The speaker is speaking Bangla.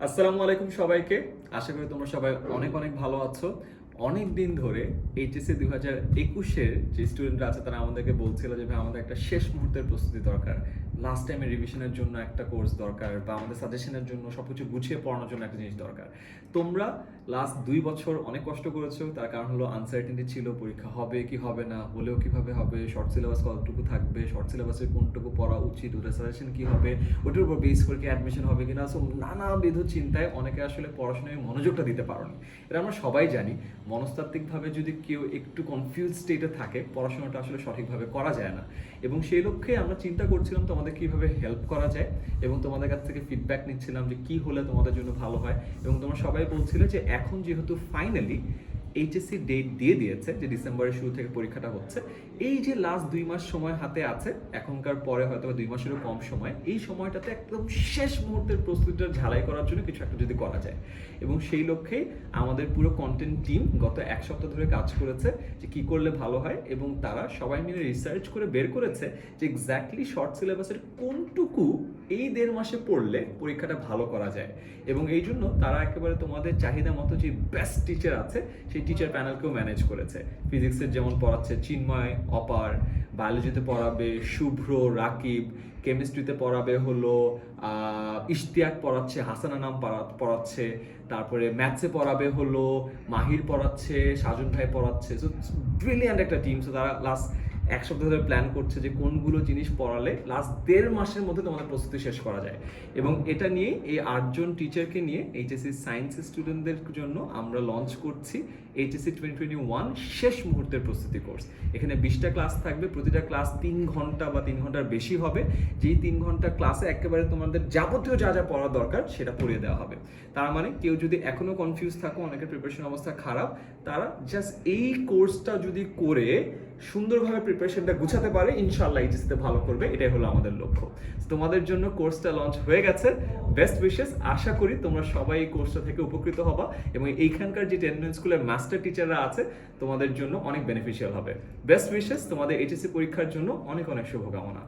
আসসালামু আলাইকুম সবাইকে। আশা করি তোমরা সবাই অনেক অনেক ভালো আছো। অনেক দিন ধরে এইচএসসি 2021-এর যে স্টুডেন্টরা আছে তারা আমাদেরকে বলছিল যে ভাই আমাদের একটা শেষ মুহূর্তের প্রস্তুতি দরকার, লাস্ট টাইমে রিভিশনের জন্য একটা কোর্স দরকার, বা আমাদের সাজেশনের জন্য সবকিছু গুছিয়ে পড়ানোর জন্য একটা জিনিস দরকার। তোমরা লাস্ট 2 বছর অনেক কষ্ট করেছো, তার কারণ হলো আনসার্টেনিটি ছিল, পরীক্ষা হবে কি হবে না, হলেও কিভাবে হবে, শর্ট সিলেবাস কতটুকু থাকবে, শর্ট সিলেবাসের কোনটুকু পড়া উচিত, ওটার সাজেশন কি হবে, ওটার উপর বেস করে কি অ্যাডমিশন হবে কিনা। সো নানাবিধ চিন্তায় অনেকে আসলে পড়াশোনায় মনোযোগটা দিতে পারোনি। এটা আমরা সবাই জানি, মনস্তাত্ত্বিকভাবে যদি কেউ একটু কনফিউজ স্টেটে থাকে পড়াশোনাটা আসলে সঠিকভাবে করা যায় না। এবং সেই লক্ষ্যে আমরা চিন্তা করছিলাম তোমাদের কীভাবে হেল্প করা যায়, এবং তোমাদের কাছ থেকে ফিডব্যাক নিচ্ছিলাম যে কী হলে তোমাদের জন্য ভালো হয়। এবং তোমরা সবাই বলছিলে যে এখন যেহেতু ফাইনালি এইচএসসি ডেট দিয়ে দিয়েছে যে ডিসেম্বরের শুরু থেকে পরীক্ষাটা হচ্ছে, এই যে লাস্ট 2 মাস সময় হাতে আছে, এখনকার পরে হয়তো 2 মাসেরও কম সময়, এই সময়টাতে একদম শেষ মুহূর্তের প্রস্তুতিটা ঝালাই করার জন্য কিছু একটা যদি করা যায়। এবং সেই লক্ষ্যেই আমাদের পুরো কন্টেন্ট টিম গত 1 সপ্তাহ ধরে কাজ করেছে যে কী করলে ভালো হয়, এবং তারা সবাই মিলে রিসার্চ করে বের করেছে যে এক্স্যাক্টলি শর্ট সিলেবাসের কোনটুকু এই 1.5 মাসে পড়লে পরীক্ষাটা ভালো করা যায়। এবং এই জন্য তারা একেবারে তোমাদের চাহিদা মতো যে বেস্ট টিচার আছে সেই টিচার প্যানেলকেও ম্যানেজ করেছে। ফিজিক্সের যেমন পড়াচ্ছে চিন্ময়, অপার, বায়োলজিতে পড়াবে শুভ্র, রাকিব, কেমিস্ট্রিতে পড়াবে হলো ইশতিয়াক পড়াচ্ছে, হাসানা নাম পড়াচ্ছে, তারপরে ম্যাথসে পড়াবে হলো মাহির পড়াচ্ছে, সাজন ভাই পড়াচ্ছে। সো ব্রিলিয়ান্ট একটা টিম। সো তারা লাস্ট 1 সপ্তাহ ধরে প্ল্যান করছে যে কোনগুলো জিনিস পড়ালে লাস্ট 1.5 মাসের মধ্যে তোমাদের প্রস্তুতি শেষ করা যায়। এবং এটা নিয়ে এই 8জন টিচারকে নিয়ে এইচএসসি সায়েন্স স্টুডেন্টদের জন্য আমরা লঞ্চ করছি এইচএসসি 2021 শেষ মুহূর্তের প্রস্তুতি কোর্স। এখানে 20টা ক্লাস থাকবে, প্রতিটা ক্লাস 3 ঘন্টা বা 3 ঘন্টার বেশি হবে। যেই 3 ঘন্টা ক্লাসে একেবারে তোমাদের যাবতীয় যা যা পড়া দরকার সেটা পড়িয়ে দেওয়া হবে। তার মানে কেউ যদি এখনো কনফিউজ থাকো, অনেকের প্রিপারেশন অবস্থা খারাপ, তারা জাস্ট এই কোর্সটা যদি করে সুন্দরভাবে প্রিপারেশনটা গুছাতে পারে, ইনশাআল্লাহ এইচএসসিতে ভালো করবে। এটাই হলো আমাদের লক্ষ্য। তোমাদের জন্য কোর্সটা লঞ্চ হয়ে গেছে। Best wishes. আশা করি তোমরা সবাই এই কোর্সটা থেকে উপকৃত হবা, এবং এইখানকার যে টেন্ডেন্স স্কুলের মাস্টার টিচাররা আছে তোমাদের জন্য অনেক বেনিফিশিয়াল হবে। Best wishes. তোমাদের এইচএসসি পরীক্ষার জন্য অনেক অনেক শুভকামনা।